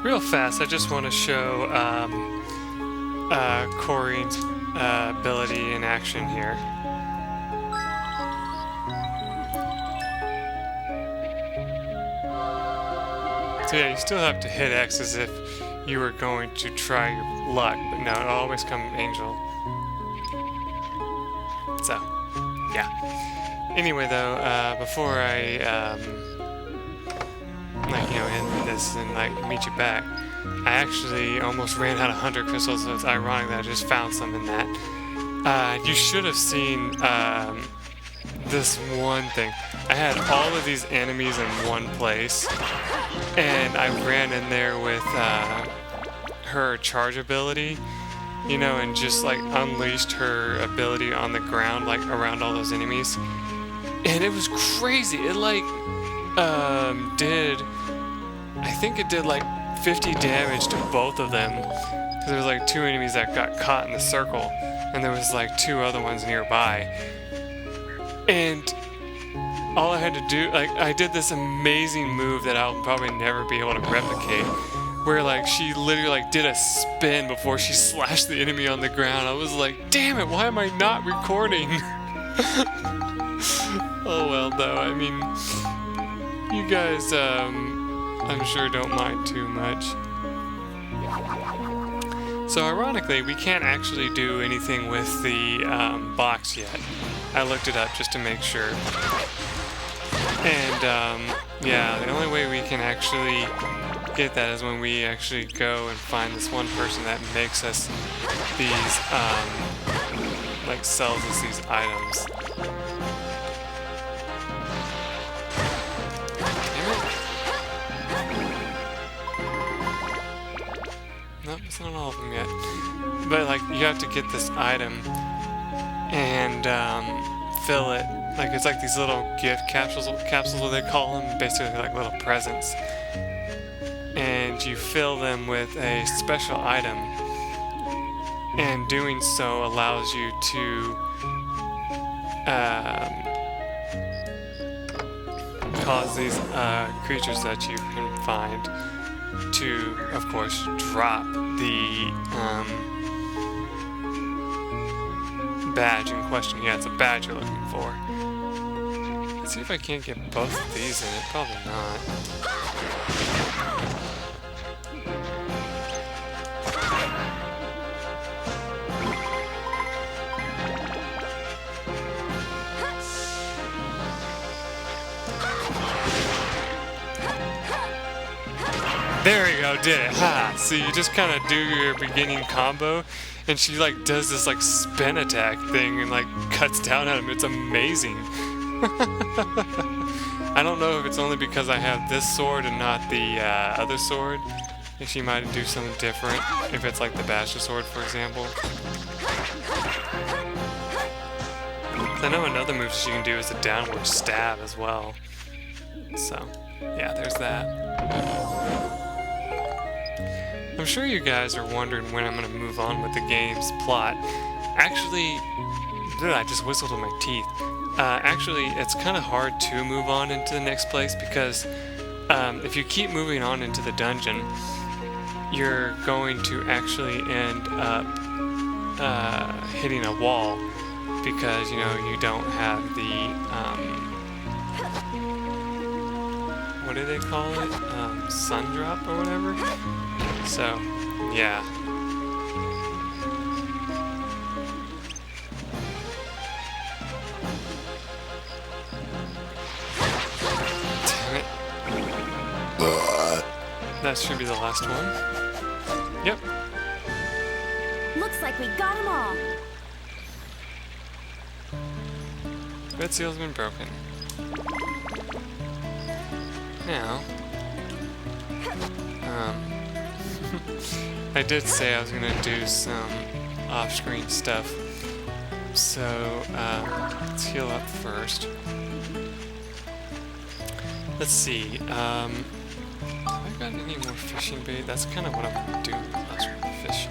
Real fast, I just want to show Corey's ability in action here. So yeah, you still have to hit X as if you were going to try your luck, but no, it'll always come Angel. So, yeah. Anyway though, before I end this and meet you back, I actually almost ran out of 100 crystals, so it's ironic that I just found some in that. You should have seen this one thing. I had all of these enemies in one place, and I ran in there with her charge ability, and just unleashed her ability on the ground, around all those enemies. And it was crazy. It did 50 damage to both of them, because there was 2 enemies that got caught in the circle, and there was 2 other ones nearby. And all I had to do, I did this amazing move that I'll probably never be able to replicate, where she literally did a spin before she slashed the enemy on the ground. I was like, damn it, why am I not recording? Oh well, though, I mean, you guys, I'm sure don't mind too much. So ironically, we can't actually do anything with the box yet. I looked it up just to make sure. And yeah, the only way we can actually get that is when we actually go and find this one person that makes us these, sells us these items. Nope, it's not all of them yet. But you have to get this item and fill it. It's these little gift capsules what they call them, basically little presents. And you fill them with a special item, and doing so allows you to cause these creatures that you can find to, of course, drop the badge in question. Yeah, it's a badge you're looking for. Let's see if I can't get both of these in it. Probably not. There we go, did it. Ha! So you just kind of do your beginning combo, and she does this spin attack thing and cuts down at him. It's amazing. I don't know if it's only because I have this sword and not the other sword. If she might do something different. If it's the Bastion sword, for example. I know another move she can do is a downward stab as well. So, yeah, there's that. I'm sure you guys are wondering when I'm going to move on with the game's plot. Actually, I just whistled with my teeth. Actually, it's kind of hard to move on into the next place because if you keep moving on into the dungeon, you're going to actually end up hitting a wall because, you don't have the, what do they call it? Sun drop or whatever? So, yeah. Damn it. That should be the last one. Yep. Looks like we got them all. Red seal's been broken. Now, I did say I was gonna do some off-screen stuff, so let's heal up first. Let's see, have I got any more fishing bait? That's kind of what I'm gonna do with the last one, fish.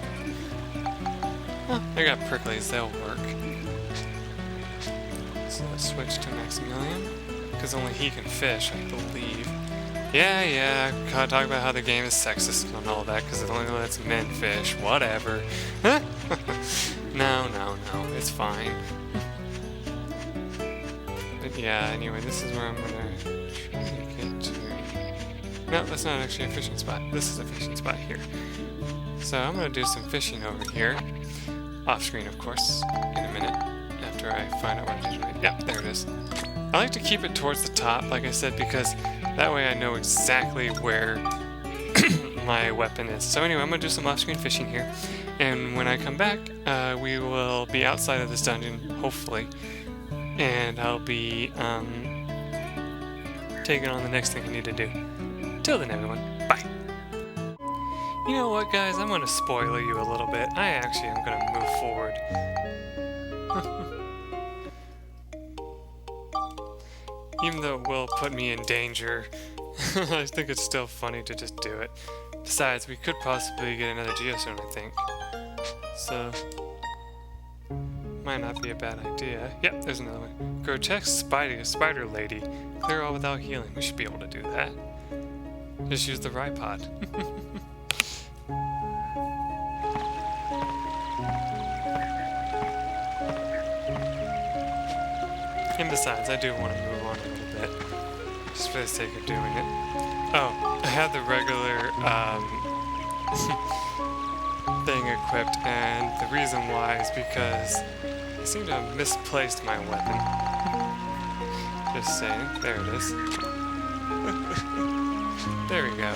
Huh, I got pricklies, they'll work. So let's switch to Maximilian, because only he can fish, I believe. Yeah, gotta talk about how the game is sexist and all that because it only lets men fish. Whatever. No, it's fine. But yeah, anyway, this is where I'm gonna try to get to. No, that's not actually a fishing spot. This is a fishing spot here. So I'm gonna do some fishing over here. Off screen, of course, in a minute, after I find out what I'm doing. Yep, there it is. I like to keep it towards the top, like I said, because that way I know exactly where my weapon is. So anyway, I'm going to do some off-screen fishing here, and when I come back, we will be outside of this dungeon, hopefully, and I'll be taking on the next thing I need to do. Till then, everyone, bye! You know what, guys? I'm going to spoil you a little bit. I actually am going to move forward. Even though it will put me in danger, I think it's still funny to just do it. Besides, we could possibly get another geostone, I think. So, might not be a bad idea. Yep, there's another one. Grotesque spider lady. Clear all without healing. We should be able to do that. Just use the ripod. And besides, I do want to move on a little bit, just for the sake of doing it. Oh, I have the regular thing equipped, and the reason why is because I seem to have misplaced my weapon. Just saying. There it is. There we go.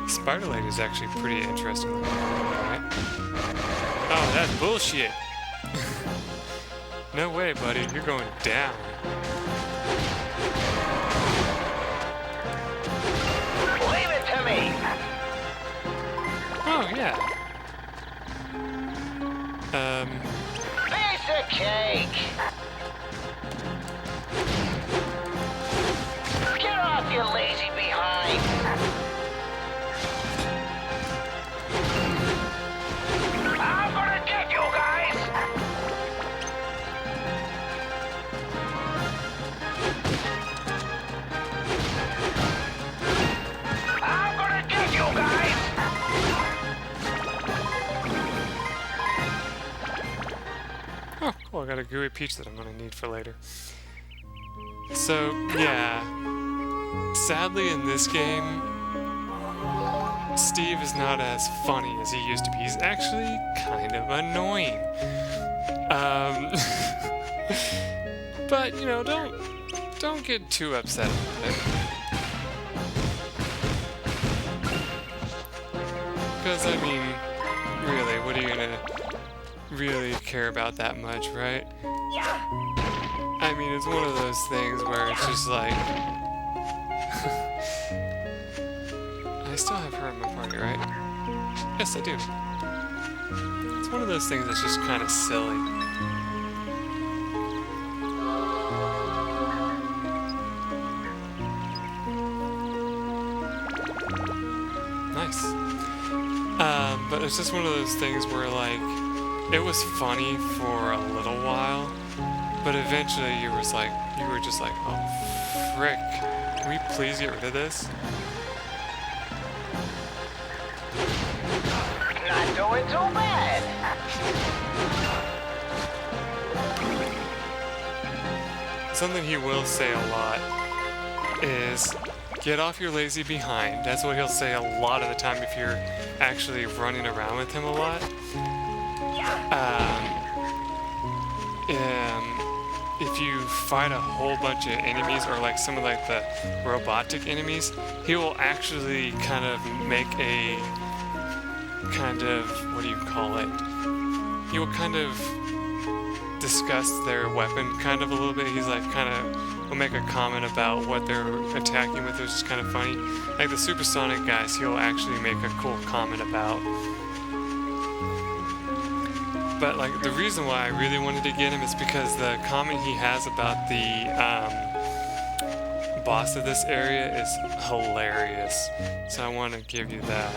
Spider Lady is actually pretty interesting. Alright. Oh, that's bullshit! No way, buddy. You're going down. Leave it to me! Oh, yeah. Piece of cake! Get off, you lazy behind! I'm gonna get you guys! I'm gonna get you guys! Oh, cool. I got a gooey peach that I'm going to need for later. So, yeah. Sadly, in this game, Steve is not as funny as he used to be. He's actually kind of annoying. But, you know, don't get too upset about it. Because, I mean, really, what are you gonna really care about that much, right? I mean, it's one of those things where it's just like... I still have her in my party, right? Yes, I do. It's one of those things that's just kind of silly. Nice. But it's just one of those things where, like, it was funny for a little while, but eventually you were just like, oh, frick. Can we please get rid of this? Not doing too bad! Something he will say a lot is, get off your lazy behind. That's what he'll say a lot of the time if you're actually running around with him a lot. If you fight a whole bunch of enemies, or like some of like the robotic enemies, he will actually kind of make a kind of, what do you call it? He will kind of discuss their weapon kind of a little bit. He's like will make a comment about what they're attacking with, which is kind of funny. Like the supersonic guys, he'll actually make a cool comment about. But like the reason why I really wanted to get him is because the comment he has about the boss of this area is hilarious. So I want to give you that.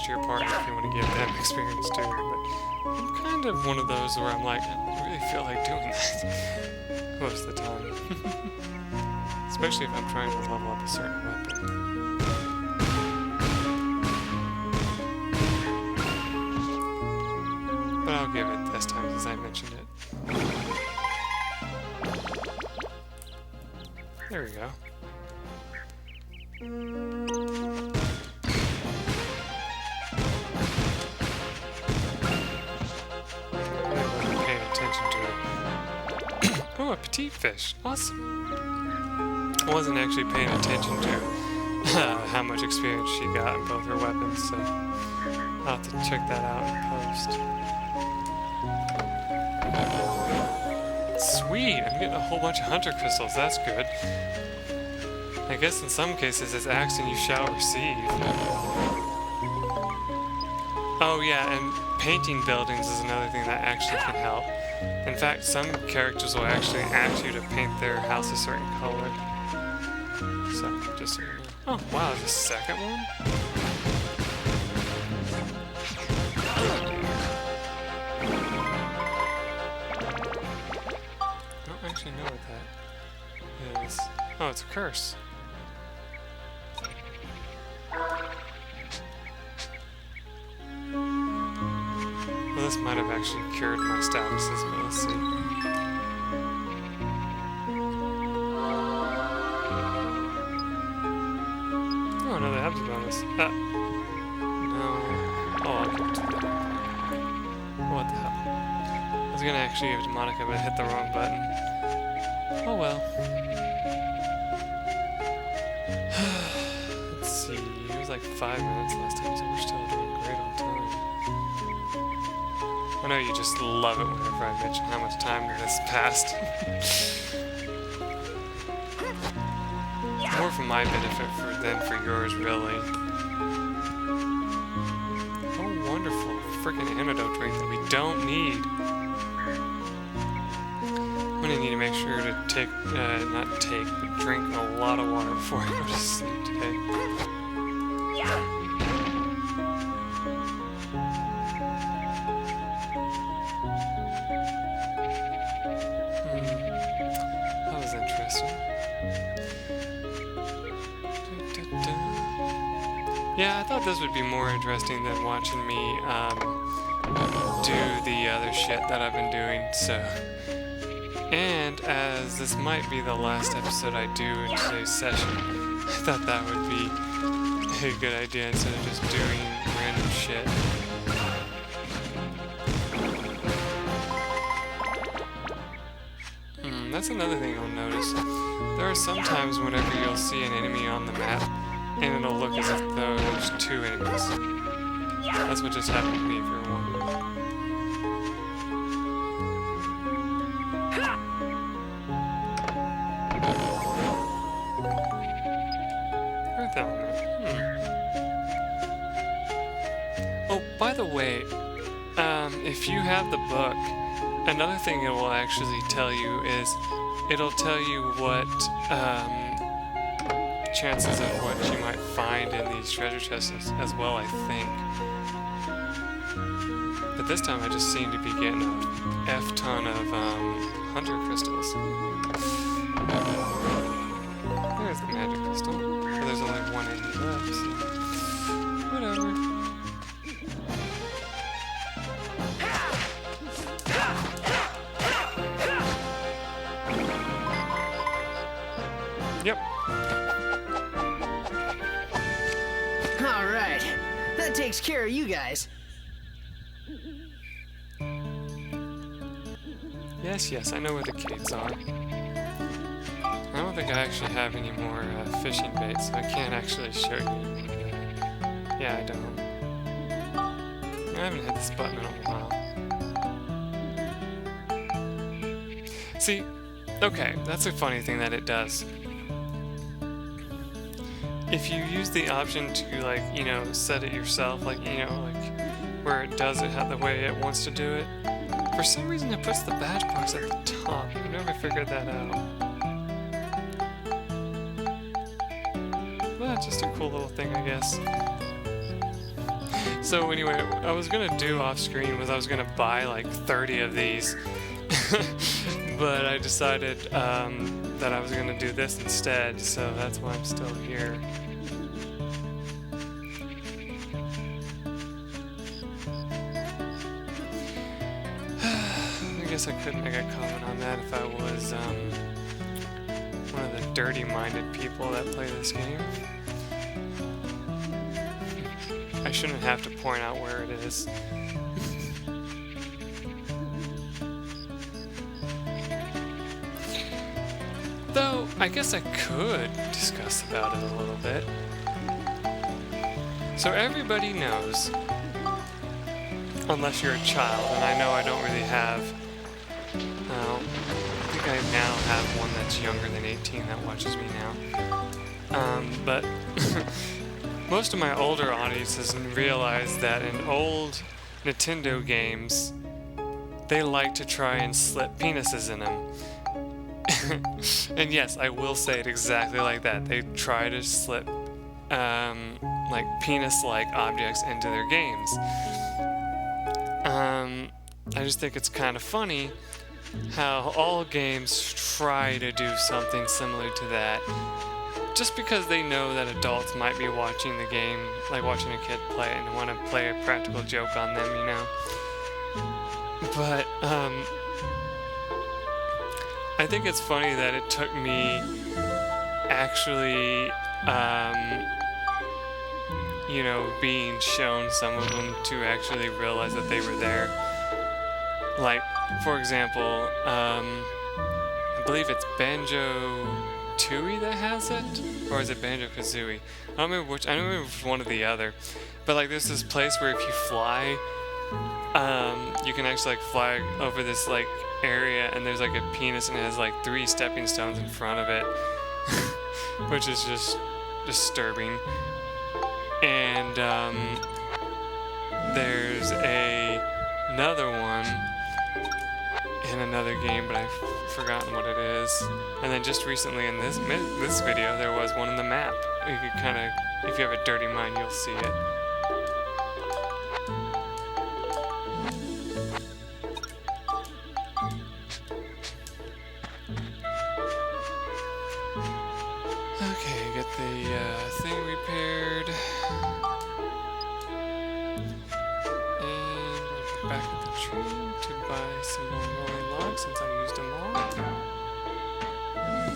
to your partner if you want to give them experience too. But I'm kind of one of those where I'm like, I don't really feel like doing that most of the time. Especially if I'm trying to level up a certain weapon. But I'll give it this time since I mentioned it. There we go. I wasn't paying attention to it. Oh, a petite fish. Awesome. I wasn't actually paying attention to how much experience she got in both her weapons, so I'll have to check that out in post. Sweet! I'm getting a whole bunch of hunter crystals. That's good. I guess in some cases it's asked and you shall receive. Oh yeah, and painting buildings is another thing that actually can help. In fact, some characters will actually ask you to paint their house a certain color. So, just so you know. Oh, wow, there's a second one? I don't actually know what that is. Oh, it's a curse. Well, this might have actually cured my statuses, but let's see. Oh, no, they have to be on this. No. Oh, I'll give it to them. What the hell? I was gonna actually give it to Monica, but I hit the wrong button. Oh well. Let's see, it was like 5 minutes last time, so we're still doing great on time. I know you just love it whenever I mention how much time has passed. More for my benefit than for yours, really. Oh, wonderful. Freaking antidote drink that we don't need. I'm gonna need to make sure to take, not take, but drink a lot of water before I go to sleep today. That was interesting. Yeah, I thought this would be more interesting than watching me do the other shit that I've been doing, so... And as this might be the last episode I do in today's session, I thought that would be a good idea instead of just doing random shit. That's another thing you'll notice. There are some times whenever you'll see an enemy on the map, and it'll look as if though there's two enemies. That's what just happened to me, if you're wondering. Earth element. Oh, by the way, if you have the book, another thing it will actually tell you is it'll tell you what chances of what you might find in these treasure chests as well, I think. But this time I just seem to be getting a F-ton of hunter crystals. There's the magic crystal. But there's only one enemy left, so whatever. Yep. Alright, that takes care of you guys. Yes, I know where the gates are. I don't think I actually have any more fishing baits, so I can't actually show you. Yeah, I don't. I haven't hit this button in a while. See, okay, that's a funny thing that it does. If you use the option to, like, you know, set it yourself, like, you know, like, where it does it the way it wants to do it, for some reason it puts the badge box at the top. I've never figured that out. Well, that's just a cool little thing, I guess. So anyway, I was gonna do off screen was I was gonna buy like 30 of these, but I decided that I was gonna do this instead, so that's why I'm still here. I guess I could make a comment on that if I was one of the dirty-minded people that play this game. I shouldn't have to point out where it is. Though, I guess I could discuss about it a little bit. So everybody knows, unless you're a child, and I know I don't really have, I think I now have one that's younger than 18 that watches me now. But most of my older audiences realize that in old Nintendo games, they like to try and slip penises in them. And yes, I will say it exactly like that. They try to slip like penis-like objects into their games. I just think it's kind of funny how all games try to do something similar to that, just because they know that adults might be watching the game, like watching a kid play, and want to play a practical joke on them, you know. But I think it's funny that it took me actually, you know, being shown some of them to actually realize that they were there. Like, for example, I believe it's Banjo-Tooie that has it? Or is it Banjo-Kazooie? I don't remember which, I don't remember if it's one or the other. But like there's this place where if you fly, you can actually like fly over this like area, and there's like a penis and it has like 3 stepping stones in front of it. Which is just disturbing. And there's another one in another game, but I've forgotten what it is. And then just recently in this video, there was one in the map. You could kind of, if you have a dirty mind, you'll see it. Okay, get the thing repaired. And we'll get back at the train to buy some more rolling logs since I used them all.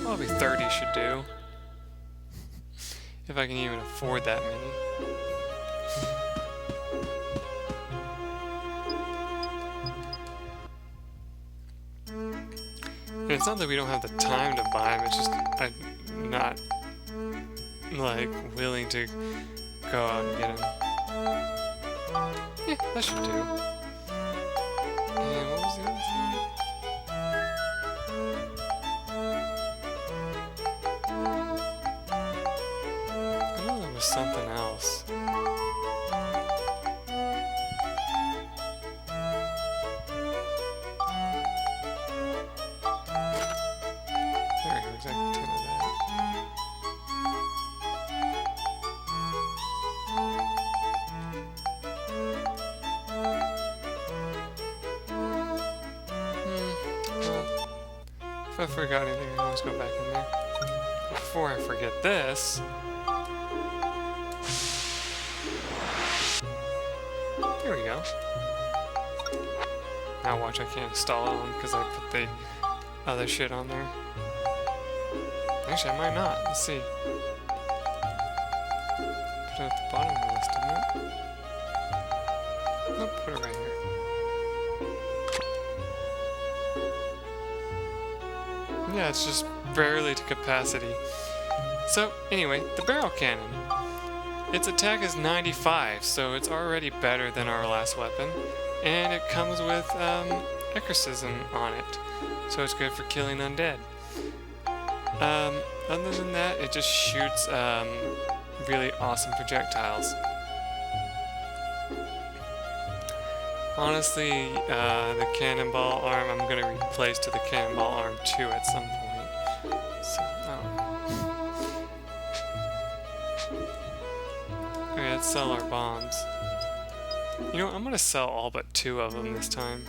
Probably 30 should do. If I can even afford that many. And it's not that we don't have the time to buy them, it's just I'm not like willing to go out and get them. Yeah, that should do. And what was the other thing? I know there was something else. There we go, exactly 10 of that. Well, if I forgot anything, I can always go back in there. Before I forget this... Here we go. Now watch, I can't install it because I put the other shit on there. Actually, I might not. Let's see. Put it at the bottom of the list, didn't it? Nope, put it right here. Yeah, it's just barely to capacity. So, anyway, the barrel cannon. Its attack is 95, so it's already better than our last weapon. And it comes with exorcism on it, so it's good for killing undead. Other than that, it just shoots really awesome projectiles. Honestly, the cannonball arm I'm going to replace to the cannonball arm 2 at some point. So, okay, let's sell our bombs. You know, I'm gonna sell all but 2 of them this time.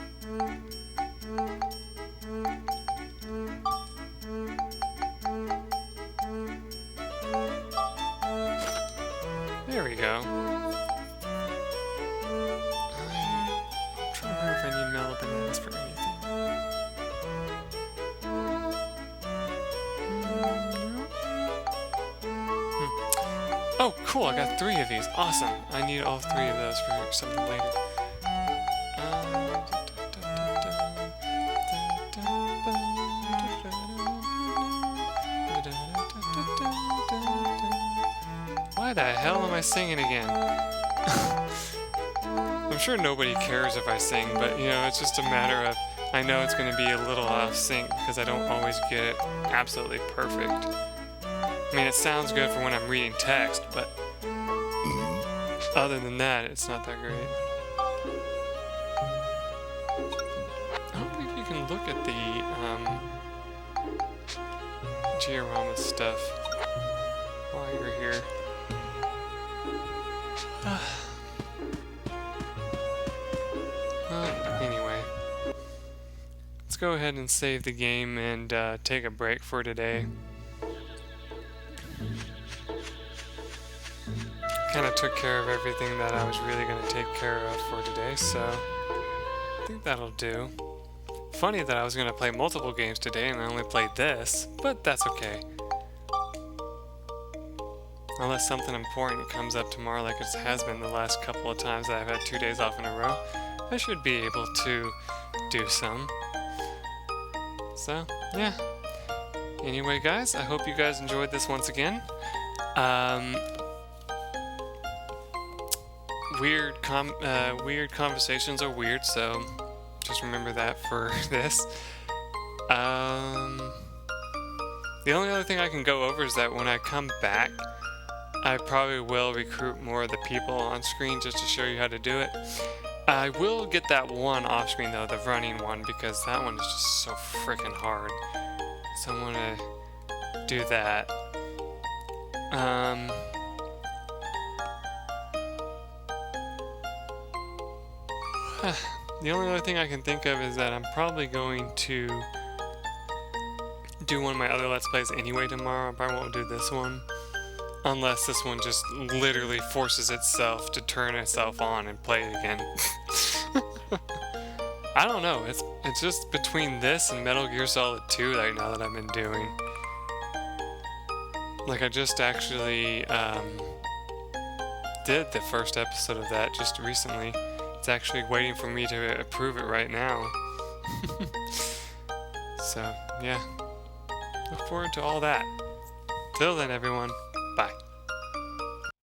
There we go. I'm trying to remember if I need mellow bananas for anything. Oh, cool, I got 3 of these. Awesome. I need all 3 of those for something later. Why the hell am I singing again? I'm sure nobody cares if I sing, but you know, it's just a matter of I know it's going to be a little out of sync because I don't always get it absolutely perfect. I mean, it sounds good for when I'm reading text, but other than that, it's not that great. I don't think you can look at the diorama stuff while you're here. Well, anyway, let's go ahead and save the game and take a break for today. Kind of took care of everything that I was really going to take care of for today, so I think that'll do. Funny that I was going to play multiple games today and I only played this, but that's okay. Unless something important comes up tomorrow like it has been the last couple of times that I've had 2 days off in a row, I should be able to do some. So, yeah. Anyway, guys, I hope you guys enjoyed this once again. Weird conversations are weird, so just remember that for this. The only other thing I can go over is that when I come back, I probably will recruit more of the people on screen just to show you how to do it. I will get that one off screen though, the running one, because that one is just so freaking hard. So I'm gonna do that. The only other thing I can think of is that I'm probably going to do one of my other Let's Plays anyway tomorrow. I probably won't do this one. Unless this one just literally forces itself to turn itself on and play it again. I don't know. It's just between this and Metal Gear Solid 2 right now that I've been doing. Like I just actually did the first episode of that just recently. It's actually waiting for me to approve it right now. So, yeah. Look forward to all that. Till then, everyone. Bye.